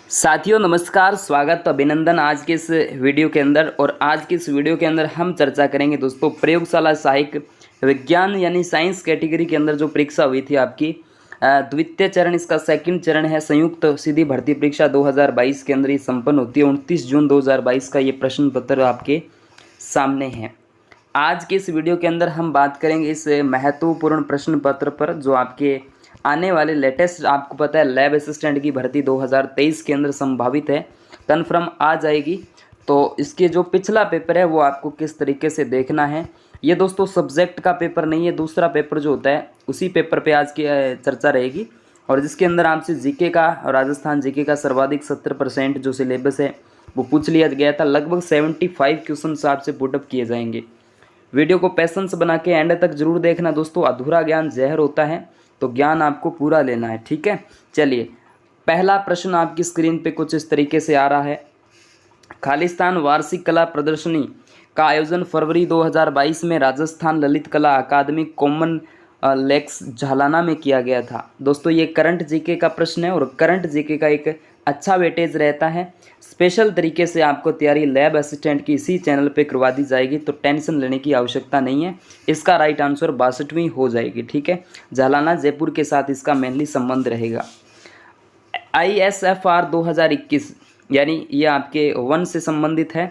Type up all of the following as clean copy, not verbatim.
साथियों नमस्कार, स्वागत अभिनंदन आज के इस वीडियो के अंदर। और आज के इस वीडियो के अंदर हम चर्चा करेंगे दोस्तों प्रयोगशाला सहायक विज्ञान यानी साइंस कैटेगरी के अंदर जो परीक्षा हुई थी आपकी द्वितीय चरण, इसका सेकंड चरण है संयुक्त सीधी भर्ती परीक्षा 2022 के अंदर ये संपन्न होती है। 29 जून 2022 का ये प्रश्न पत्र आपके सामने है। आज के इस वीडियो के अंदर हम बात करेंगे इस महत्वपूर्ण प्रश्न पत्र पर जो आपके आने वाले लेटेस्ट, आपको पता है लैब असिस्टेंट की भर्ती 2023 के अंदर संभावित है, कन्फर्म आ जाएगी। तो इसके जो पिछला पेपर है वो आपको किस तरीके से देखना है, ये दोस्तों सब्जेक्ट का पेपर नहीं है, दूसरा पेपर जो होता है उसी पेपर पे आज की चर्चा रहेगी। और जिसके अंदर आपसे जीके का और राजस्थान जीके का सर्वाधिक 70% जो सिलेबस है वो पूछ लिया गया था। लगभग 75 क्वेश्चन आपसे पुटअप किए जाएंगे। वीडियो को पैसेंस बना के एंड तक जरूर देखना दोस्तों। अधूरा ज्ञान जहर होता है, तो ज्ञान आपको पूरा लेना है, ठीक है। चलिए, पहला प्रश्न आपकी स्क्रीन पे कुछ इस तरीके से आ रहा है। खालिस्तान वार्षिक कला प्रदर्शनी का आयोजन फरवरी 2022 में राजस्थान ललित कला अकादमी कॉमन लेक्स झालाना में किया गया था। दोस्तों ये करंट जीके का प्रश्न है और करंट जीके का एक अच्छा वेटेज रहता है। स्पेशल तरीके से आपको तैयारी लैब असिस्टेंट की इसी चैनल पे करवा दी जाएगी, तो टेंशन लेने की आवश्यकता नहीं है। इसका राइट आंसर 62वीं हो जाएगी, ठीक है। झालाना जयपुर के साथ इसका मेनली संबंध रहेगा। ISFR 2021 यानी ये आपके वन से संबंधित है।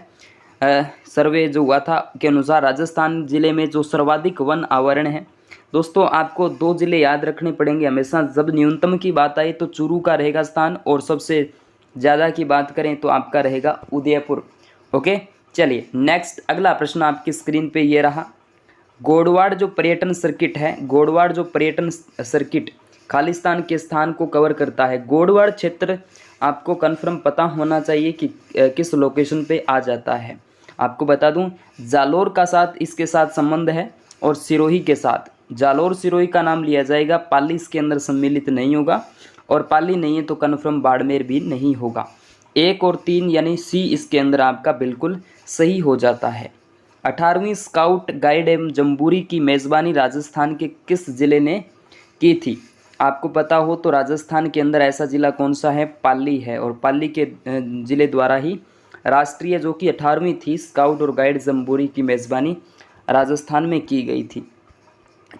सर्वे जो हुआ था के अनुसार राजस्थान जिले में जो सर्वाधिक वन आवरण है, दोस्तों आपको 2 जिले याद रखने पड़ेंगे हमेशा। जब न्यूनतम की बात आई तो चूरू का रहेगा स्थान, और सबसे ज़्यादा की बात करें तो आपका रहेगा उदयपुर। ओके, चलिए नेक्स्ट अगला प्रश्न आपकी स्क्रीन पे ये रहा। गोडवाड़ जो पर्यटन सर्किट है, गोडवाड़ जो पर्यटन सर्किट खालिस्तान के स्थान को कवर करता है। गोडवाड़ क्षेत्र आपको कंफर्म पता होना चाहिए कि किस लोकेशन पे आ जाता है। आपको बता दूं जालोर का साथ इसके साथ संबंध है और सिरोही के साथ। जालोर सिरोही का नाम लिया जाएगा, पाली इसके अंदर सम्मिलित नहीं होगा, और पाली नहीं है तो कन्फर्म बाड़मेर भी नहीं होगा। 1 और 3 यानी सी इसके अंदर आपका बिल्कुल सही हो जाता है। 18वीं स्काउट गाइड एवं जम्बूरी की मेज़बानी राजस्थान के किस जिले ने की थी? आपको पता हो तो राजस्थान के अंदर ऐसा ज़िला कौन सा है? पाली है, और पाली के ज़िले द्वारा ही राष्ट्रीय जो कि 18वीं थी स्काउट और गाइड जम्बूरी की मेज़बानी राजस्थान में की गई थी।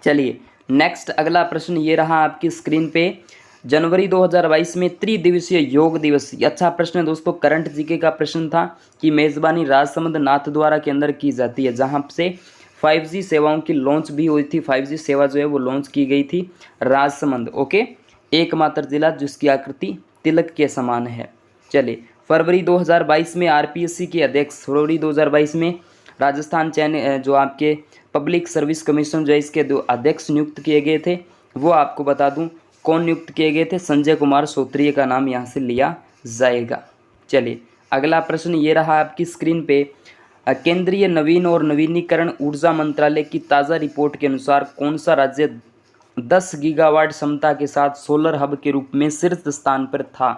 चलिए नेक्स्ट अगला प्रश्न ये रहा आपकी स्क्रीन पे। जनवरी 2022 में त्रिदिवसीय योग दिवस, अच्छा प्रश्न है दोस्तों, करंट जीके का प्रश्न था कि मेज़बानी राजसमंद नाथद्वारा के अंदर की जाती है, जहां से 5G सेवाओं की लॉन्च भी हुई थी। 5G सेवा जो है वो लॉन्च की गई थी राजसमंद। ओके, एकमात्र जिला जिसकी आकृति तिलक के समान है। चलिए, फरवरी 2022 में RPSC के अध्यक्ष, फरवरी 2022 में राजस्थान चयन जो आपके पब्लिक सर्विस कमीशन जो है इसके 2 अध्यक्ष नियुक्त किए गए थे, वो आपको बता दूं कौन नियुक्त किए गए थे? संजय कुमार सोत्रिय का नाम यहाँ से लिया जाएगा। चलिए अगला प्रश्न ये रहा आपकी स्क्रीन पे। केंद्रीय नवीन और नवीनीकरण ऊर्जा मंत्रालय की ताज़ा रिपोर्ट के अनुसार कौन सा राज्य 10 गीगावाट क्षमता के साथ सोलर हब के रूप में शीर्ष स्थान पर था?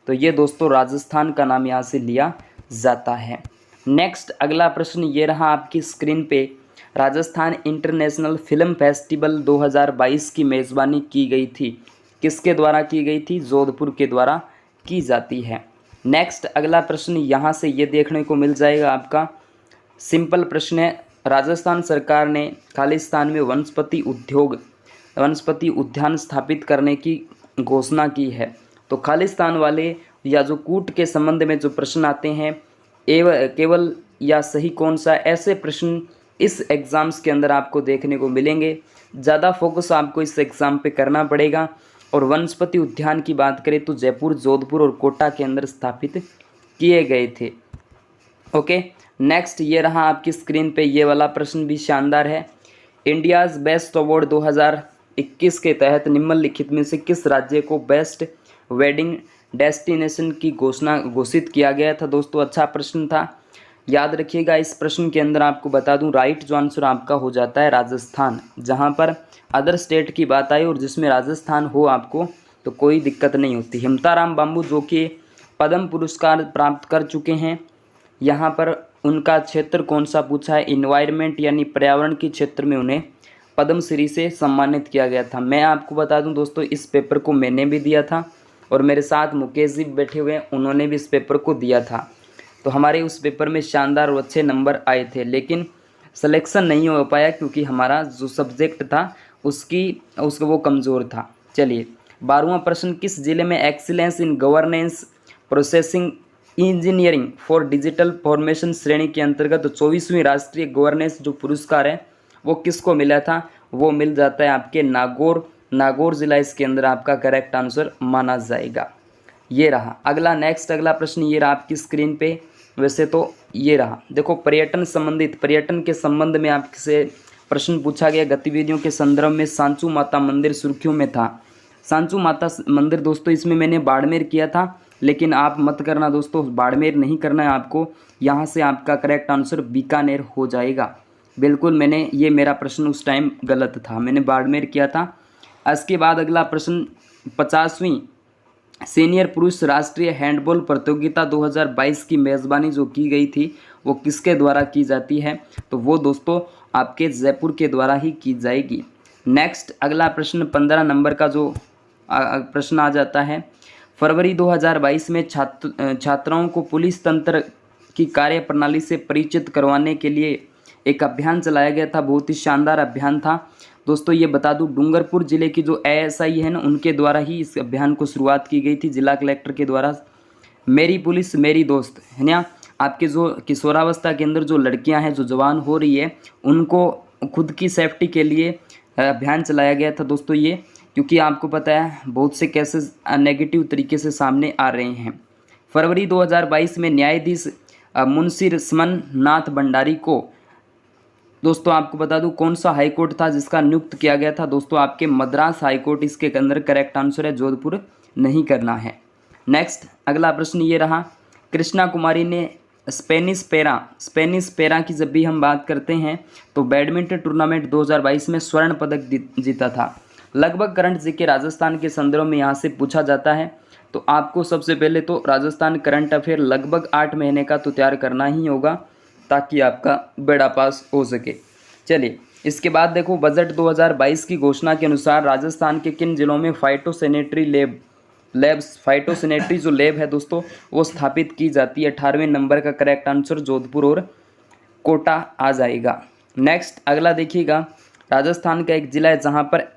तो ये दोस्तों राजस्थान का नाम यहाँ से लिया जाता है। नेक्स्ट अगला प्रश्न ये रहा आपकी स्क्रीन पे। राजस्थान इंटरनेशनल फिल्म फेस्टिवल 2022 की मेज़बानी की गई थी, किसके द्वारा की गई थी? जोधपुर के द्वारा की जाती है। नेक्स्ट अगला प्रश्न यहाँ से ये देखने को मिल जाएगा आपका, सिंपल प्रश्न है। राजस्थान सरकार ने खालिस्तान में वनस्पति उद्यान स्थापित करने की घोषणा की है। तो खालिस्तान वाले या जो कूट के संबंध में जो प्रश्न आते हैं, केवल या सही कौन सा, ऐसे प्रश्न इस एग्ज़ाम्स के अंदर आपको देखने को मिलेंगे। ज़्यादा फोकस आपको इस एग्ज़ाम पे करना पड़ेगा। और वनस्पति उद्यान की बात करें तो जयपुर, जोधपुर और कोटा के अंदर स्थापित किए गए थे। ओके, नेक्स्ट ये रहा आपकी स्क्रीन पे, ये वाला प्रश्न भी शानदार है। इंडियाज़ बेस्ट अवार्ड 2021 के तहत निम्नलिखित में से किस राज्य को बेस्ट वेडिंग डेस्टिनेशन की घोषित किया गया था? दोस्तों अच्छा प्रश्न था, याद रखिएगा। इस प्रश्न के अंदर आपको बता दूं राइट जो आंसर आपका हो जाता है राजस्थान। जहां पर अदर स्टेट की बात आई और जिसमें राजस्थान हो आपको तो कोई दिक्कत नहीं होती। हिमताराम बाम्बू जो कि पद्म पुरस्कार प्राप्त कर चुके हैं, यहाँ पर उनका क्षेत्र कौन सा पूछा है? इन्वायरमेंट यानी पर्यावरण के क्षेत्र में उन्हें पद्मश्री से सम्मानित किया गया था। मैं आपको बता दूं दोस्तों इस पेपर को मैंने भी दिया था और मेरे साथ मुकेश जी बैठे हुए हैं, उन्होंने भी इस पेपर को दिया था। तो हमारे उस पेपर में शानदार और अच्छे नंबर आए थे, लेकिन सिलेक्शन नहीं हो पाया क्योंकि हमारा जो सब्जेक्ट था उसका वो कमज़ोर था। चलिए 12वां प्रश्न, किस जिले में excellence in governance processing engineering for digital formation श्रेणी के अंतर्गत 24वीं राष्ट्रीय गवर्नेंस जो पुरस्कार है वो किसको मिला था? वो मिल जाता है आपके नागौर जिला इसके अंदर आपका करेक्ट आंसर माना जाएगा। ये रहा अगला अगला प्रश्न, ये रहा आपकी स्क्रीन पे। वैसे तो ये रहा, देखो पर्यटन के संबंध में आपसे प्रश्न पूछा गया। गतिविधियों के संदर्भ में सांचू माता मंदिर सुर्खियों में था। सांचू माता मंदिर दोस्तों इसमें मैंने बाड़मेर किया था, लेकिन आप मत करना दोस्तों, बाड़मेर नहीं करना है आपको। यहाँ से आपका करेक्ट आंसर बीकानेर हो जाएगा। बिल्कुल मेरा प्रश्न उस टाइम गलत था, मैंने बाड़मेर किया था। इसके बाद अगला प्रश्न, 50वीं सीनियर पुरुष राष्ट्रीय हैंडबॉल प्रतियोगिता 2022 की मेज़बानी जो की गई थी वो किसके द्वारा की जाती है? तो वो दोस्तों आपके जयपुर के द्वारा ही की जाएगी। नेक्स्ट अगला प्रश्न 15 नंबर का जो प्रश्न आ जाता है, फरवरी 2022 में छात्राओं को पुलिस तंत्र की कार्यप्रणाली से परिचित करवाने के लिए एक अभियान चलाया गया था। बहुत ही शानदार अभियान था दोस्तों। ये बता दूं, डूंगरपुर जिले की जो एएसआई है ना, उनके द्वारा ही इस अभियान को शुरुआत की गई थी, जिला कलेक्टर के द्वारा। मेरी पुलिस मेरी दोस्त है ना, आपके जो किशोरावस्था के अंदर जो लड़कियां हैं जो जवान हो रही है, उनको खुद की सेफ्टी के लिए अभियान चलाया गया था दोस्तों ये, क्योंकि आपको पता है बहुत से केसेस नेगेटिव तरीके से सामने आ रहे हैं। फरवरी 2022 में न्यायाधीश मुंशी रसमन नाथ भंडारी को दोस्तों आपको बता दूं कौन सा हाई कोर्ट था जिसका नियुक्त किया गया था? दोस्तों आपके मद्रास हाई कोर्ट इसके अंदर करेक्ट आंसर है, जोधपुर नहीं करना है। नेक्स्ट अगला प्रश्न ये रहा, कृष्णा कुमारी ने स्पेनिश पैरा की जब भी हम बात करते हैं तो बैडमिंटन टूर्नामेंट 2022 में स्वर्ण पदक जीता था। लगभग करंट जीके राजस्थान के संदर्भ में यहाँ से पूछा जाता है, तो आपको सबसे पहले तो राजस्थान करंट अफेयर लगभग 8 महीने का तो तैयार करना ही होगा ताकि आपका बेड़ा पास हो सके। चलिए इसके बाद देखो, बजट 2022 की घोषणा के अनुसार राजस्थान के किन जिलों में फाइटोसैनिटरी जो लैब है दोस्तों वो स्थापित की जाती है? 18वें नंबर का करेक्ट आंसर जोधपुर और कोटा आ जाएगा। नेक्स्ट अगला देखिएगा, राजस्थान का एक जिला है जहाँ पर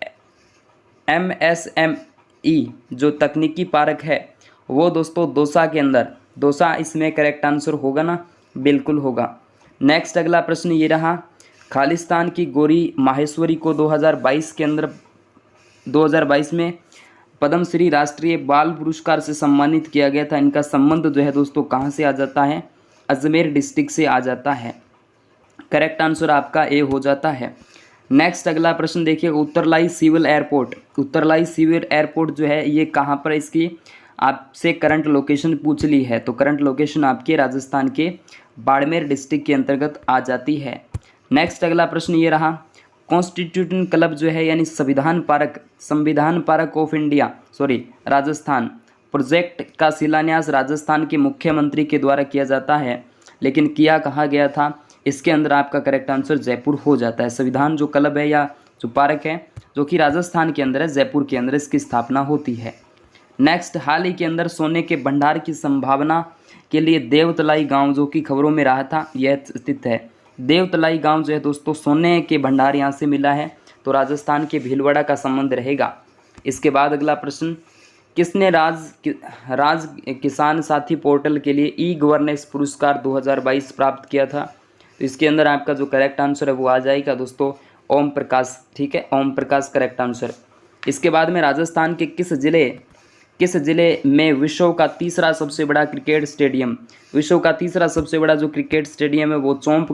MSME जो तकनीकी पार्क है वो दोस्तों दौसा के अंदर, दौसा इसमें करेक्ट आंसर होगा ना? बिल्कुल होगा। नेक्स्ट अगला प्रश्न ये रहा, खालिस्तान की गौरी माहेश्वरी को 2022 में पद्मश्री राष्ट्रीय बाल पुरस्कार से सम्मानित किया गया था। इनका संबंध जो है दोस्तों कहाँ से आ जाता है? अजमेर डिस्ट्रिक्ट से आ जाता है। करेक्ट आंसर आपका ए हो जाता है। नेक्स्ट अगला प्रश्न देखिए, उत्तरलाई सिविल एयरपोर्ट जो है ये कहाँ पर, इसकी आपसे करंट लोकेशन पूछ ली है तो करंट लोकेशन आपके राजस्थान के बाड़मेर डिस्ट्रिक्ट के अंतर्गत आ जाती है। नेक्स्ट अगला प्रश्न ये रहा, कॉन्स्टिट्यूशन क्लब जो है यानी संविधान park of India Rajasthan project का शिलान्यास राजस्थान के मुख्यमंत्री के द्वारा किया जाता है, लेकिन किया कहाँ गया था? इसके अंदर आपका करेक्ट आंसर जयपुर हो जाता है। संविधान जो क्लब है या जो पार्क है जो कि राजस्थान के अंदर है, जयपुर के अंदर इसकी स्थापना होती है। नेक्स्ट, हाल ही के अंदर सोने के भंडार की संभावना के लिए देवतलाई गांव जो कि खबरों में रहा था यह स्थित है। देवतलाई गांव जो है दोस्तों सोने के भंडार यहाँ से मिला है, तो राजस्थान के भीलवाड़ा का संबंध रहेगा। इसके बाद अगला प्रश्न, किसने राज किसान साथी पोर्टल के लिए ई गवर्नेंस पुरस्कार 2022 प्राप्त किया था? तो इसके अंदर आपका जो करेक्ट आंसर है वो आ जाएगा दोस्तों ओम प्रकाश। ठीक है, ओम प्रकाश करेक्ट आंसर। इसके बाद में राजस्थान के किस जिले में विश्व का तीसरा सबसे बड़ा क्रिकेट स्टेडियम जो क्रिकेट स्टेडियम है वो चौंप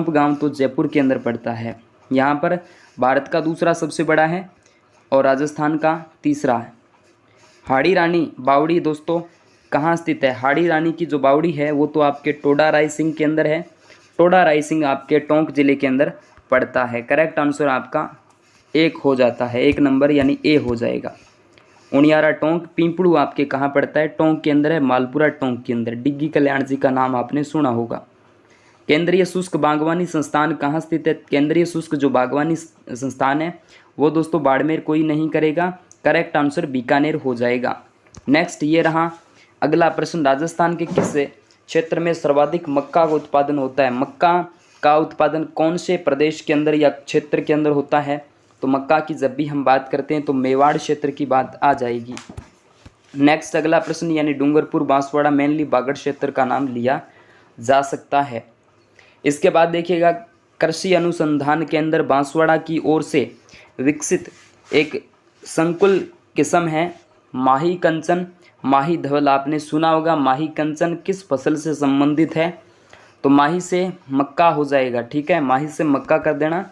गांव तो जयपुर के अंदर पड़ता है। यहाँ पर भारत का दूसरा सबसे बड़ा है और राजस्थान का तीसरा है। हाड़ी रानी बावड़ी दोस्तों कहाँ स्थित है? हाड़ी रानी की जो बावड़ी है वो तो आपके टोडा रायसिंह के अंदर है। टोडा रायसिंह आपके टोंक जिले के अंदर पड़ता है। करेक्ट आंसर आपका 1 हो जाता है, 1 नंबर यानी ए हो जाएगा। उनियारा टोंक पिंपड़ू आपके कहाँ पड़ता है? टोंक के अंदर है, मालपुरा टोंक के अंदर। डिग्गी कल्याण जी का नाम आपने सुना होगा। केंद्रीय शुष्क बागवानी संस्थान कहाँ स्थित है? केंद्रीय शुष्क जो बागवानी संस्थान है वो दोस्तों बाड़मेर कोई नहीं करेगा। करेक्ट आंसर बीकानेर हो जाएगा। नेक्स्ट ये रहा अगला प्रश्न, राजस्थान के किस क्षेत्र में सर्वाधिक मक्का का उत्पादन होता है? मक्का का उत्पादन कौन से प्रदेश के अंदर या क्षेत्र के अंदर होता है? तो मक्का की जब भी हम बात करते हैं तो मेवाड़ क्षेत्र की बात आ जाएगी। नेक्स्ट अगला प्रश्न, यानी डूंगरपुर बांसवाड़ा मेनली बागड़ क्षेत्र का नाम लिया जा सकता है। इसके बाद देखिएगा, कृषि अनुसंधान केंद्र बांसवाड़ा की ओर से विकसित एक संकुल किस्म है माही कंचन, माही धवल। आपने सुना होगा माही कंचन किस फसल से संबंधित है? तो माही से मक्का हो जाएगा, ठीक है, माही से मक्का कर देना,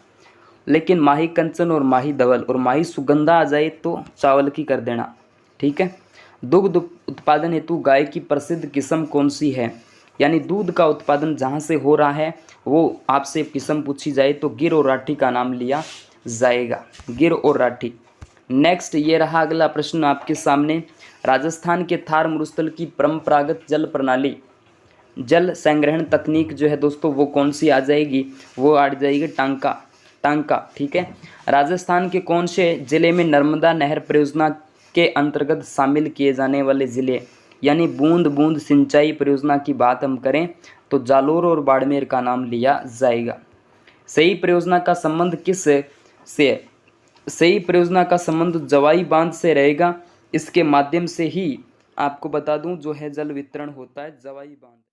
लेकिन माही कंचन और माही धवल और माही सुगंधा आ जाए तो चावल की कर देना, ठीक है। दुग्ध उत्पादन हेतु गाय की प्रसिद्ध किस्म कौन सी है? यानी दूध का उत्पादन जहाँ से हो रहा है वो आपसे किस्म पूछी जाए तो गिर और राठी का नाम लिया जाएगा, गिर और राठी। नेक्स्ट ये रहा अगला प्रश्न आपके सामने, राजस्थान के थार मरुस्थल की परंपरागत जल प्रणाली, जल संग्रहण तकनीक जो है दोस्तों वो कौन सी आ जाएगी? वो आ जाएगी टांका, ठीक है। राजस्थान के कौन से जिले में नर्मदा नहर परियोजना के अंतर्गत शामिल किए जाने वाले ज़िले, यानी बूंद बूंद सिंचाई परियोजना की बात हम करें तो जालोर और बाड़मेर का नाम लिया जाएगा। सही परियोजना का संबंध किस से? सही परियोजना का संबंध जवाई बांध से रहेगा। इसके माध्यम से ही आपको बता दूं जो है जल वितरण होता है जवाई बांध।